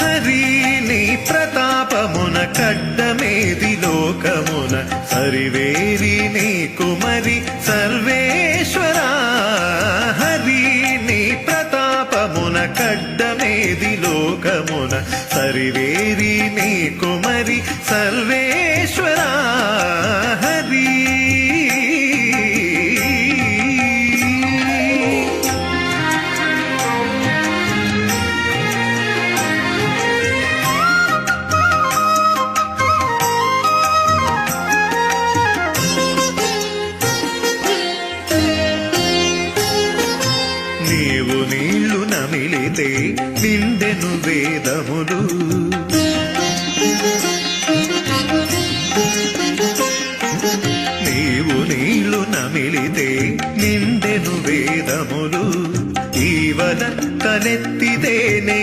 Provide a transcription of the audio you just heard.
హరి నీ ప్రతాపమున కడ్డమేది లోకమున సరివేరి నీ కుమరి సర్వేశ్వరా. హరి నీ ప్రతాపమున కడ్డమేది లోకమున సరివేరి నీ కుమరి సర్వేశ్వరా. హరి నీవు నీళ్లు నమిలితే నిండెను వేదములు. నీవు నీళ్లు నమిలితే నిండెను వేదములు. ఈవల తలెత్తితేనే